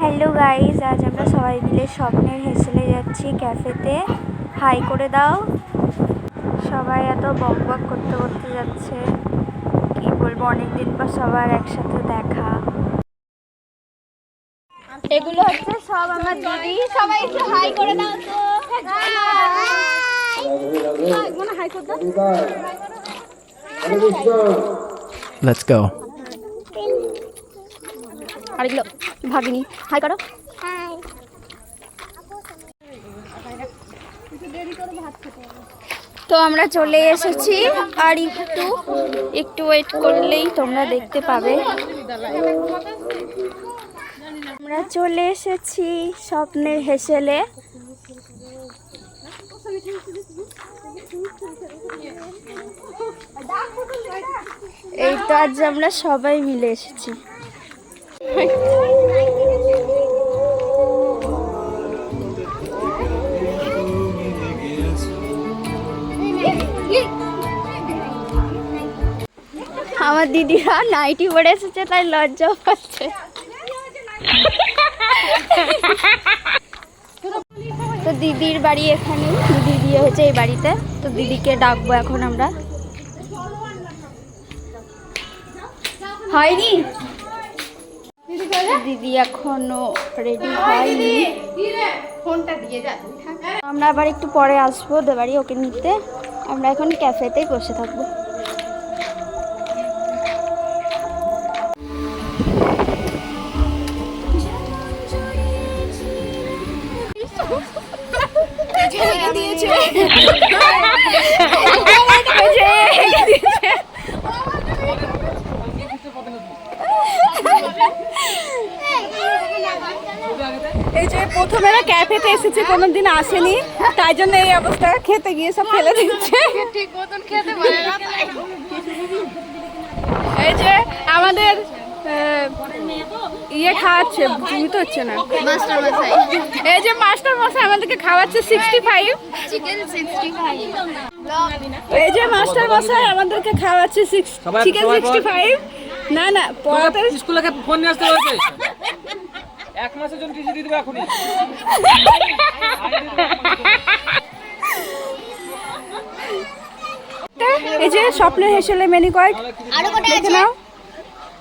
Hello guys, আজ আমরা সবাই মিলে স্বপ্নের হেসেলে যাচ্ছি ক্যাফেতে। হাই করে দাও। সবাই এত বক বক করতে করতে যাচ্ছে, কি বলবো, অনেকদিন পর সবার একসাথে দেখা। এগুলো হচ্ছে সব আমার দিদি, সবাই একটু হাই করে দাও তো। হাই করে দাও। Let's go. আর এগুলো ভাগিনি, হাই করো। তো আমরা চলে এসেছি, আর একটু ওয়েট করলেই তোমরা দেখতে পাবে। আমরা চলে এসেছি স্বপ্নের হেসেলে। এই তো আজ আমরা সবাই মিলে এসেছি। আমার দিদিরা নাইটি পরে এসেছে, তাই লজ্জাও পাচ্ছে। তো দিদির বাড়ি এখানে, দিদি বিয়ে হয়েছে এই বাড়িতে। তো দিদিকে ডাকবো এখন আমরা। হয়নি দিদি, এখনো রেডি হয়নি। আমরা আবার একটু পরে আসবো ওদের বাড়ি ওকে নিতে। আমরা এখন ক্যাফেতেই বসে থাকবো। এই যে প্রথমে ক্যাফেতে এসেছে, কোনোদিন আসেনি, তাই জন্য এই অবস্থা। খেতে গিয়ে সব ফেলে দিচ্ছে। এই যে আমাদের ইয়ে খাওয়াচ্ছে, জীবিত হচ্ছে না, মাস্টার মশাই। এই যে মাস্টার মশাই আমাদেরকে খাওয়াচ্ছে 65 চিকেন 65। এই যে মাস্টার মশাই আমাদেরকে খাওয়াচ্ছে চিকেন 65। না না, পড়াতে স্কুলে ফোন নিয়ে আসতে হয়েছে। এক মাসের জন্য টিসি দিয়ে দেবো এখনই। এই যে স্বপ্নের হেসেলে মেনু কার্ড দেখে নাও।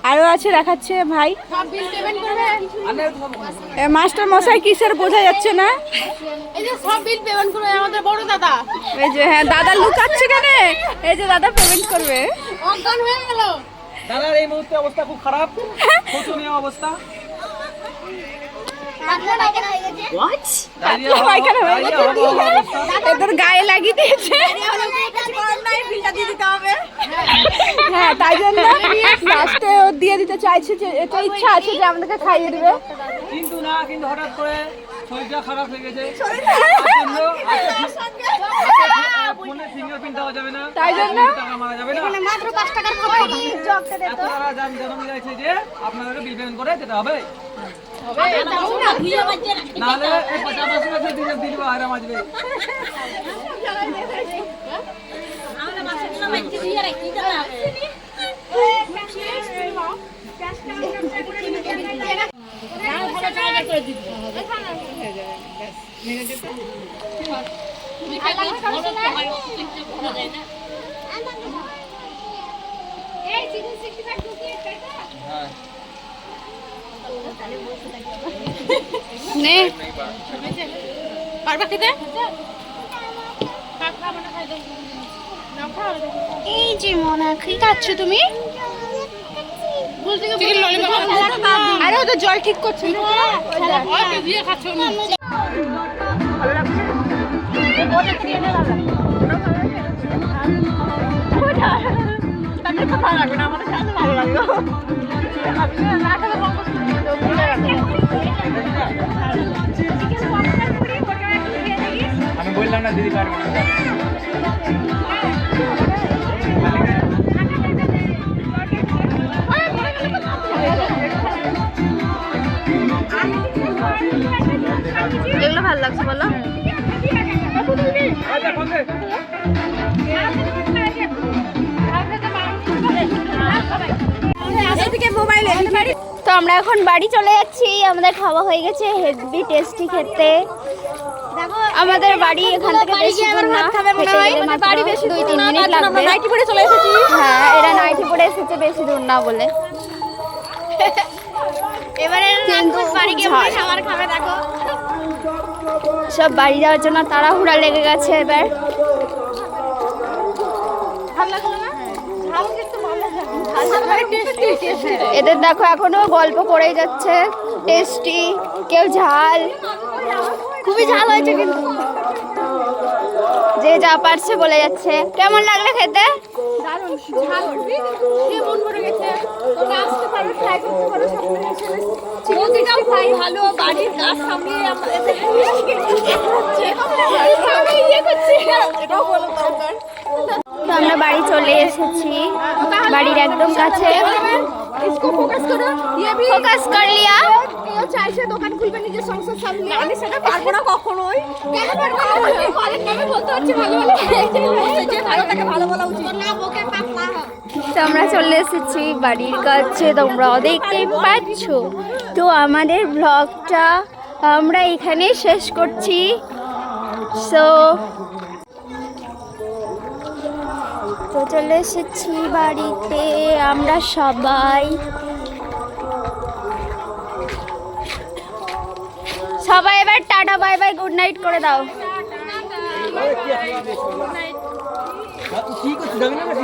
আরো আছে, দেখাচ্ছে ভাই। মাস্টার মশাই কিসের বোঝা যাচ্ছে না। এই যে সব বিল পেমেন্ট করে আমাদের বড় দাদা। এই যে হ্যাঁ, দাদা লুকাচ্ছে কেন? এই যে দাদা পেমেন্ট করবে। অজ্ঞান হয়ে গেল দাদার এই মুহূর্তে অবস্থা খুব খারাপ, শোচনীয় অবস্থা। এদের গায়ে লাগিয়ে দিয়েছে। হ্যাঁ, তাই জন্য লাস্টে ও দিয়ে দিতে চাইছে, যে এটা ইচ্ছা আছে যে আমাদেরকে খাইয়ে দেবে। কিন্তু না, কিন্তু হঠাৎ করে শরীরটা খারাপ হয়ে গেছে, ফোনে ফিঙ্গারপ্রিন্ট দেওয়া যাবে না, তাই জন্য টাকা মারা যাবে না। মাত্র 5 টাকার খাবার আপনারা জানানো যাচ্ছে যে আপনাদেরকে বিল পেমেন্ট করে যেতে হবে। নাহলে এই 50 মাসে দিনে দিল আরাম আসবে। নে পারবা খেতে? এই যে মনা, কি খাচ্ছ তুমি? আরে ওদের জল ঠিক করছে। ভালো লাগবে না, আমাদের সাথে ভালো লাগবে। আমি বললাম না দিদি পারবে না। এগুলো ভালো লাগছে বলো। মোবাইল তো আমরা এখন বাড়ি চলে যাচ্ছি, আমাদের খাওয়া হয়ে গেছে, হেভি টেস্টি খেতে। আমাদের বাড়ি এখান থেকে বেশি দূর না, বাড়ি বেশি 2-3 মিনিট লাগবে। নাইটি পরে চলে এসেছি। হ্যাঁ, এরা নাইটি পরে এসেছে, বেশি দূর না বলে। এবারে বাড়ি গিয়ে খাবার খাবে দেখো। সব বাড়ি যাওয়ার জন্য তাড়াহুড়া লেগে গেছে এবার। এদের দেখো এখনো গল্প করেই যাচ্ছে, টেস্টি, কেউ ঝাল, খুবই ঝাল হয়েছে কিন্তু যে যা পারছে বলে যাচ্ছে। কেমন লাগলো খেতে? তো আমরা বাড়ি চলে এসেছি, বাড়ির একদম কাছে। ফোকাস কর লিয়া। চাইছে দোকান খুলবে নিজের সংসার সামনে, আমি সেটা পারবো না কখনোই। কেন পারবো না? ঘরের নামে বলতে হচ্ছে ভালো ভালো, যে ভালো তাকে ভালো বলা উচিত না, বকে পাপা। তো আমরা চলে এসেছি বাড়ির কাছে, তোমরা দেখতেই পাচ্ছ। তো আমাদের ব্লগটা আমরা এখানেই শেষ করছি। সো তো চলে এসেছি বাড়িতে আমরা সবাই। সবাই এবার tata bye bye good night করে দাও। কি করছিস?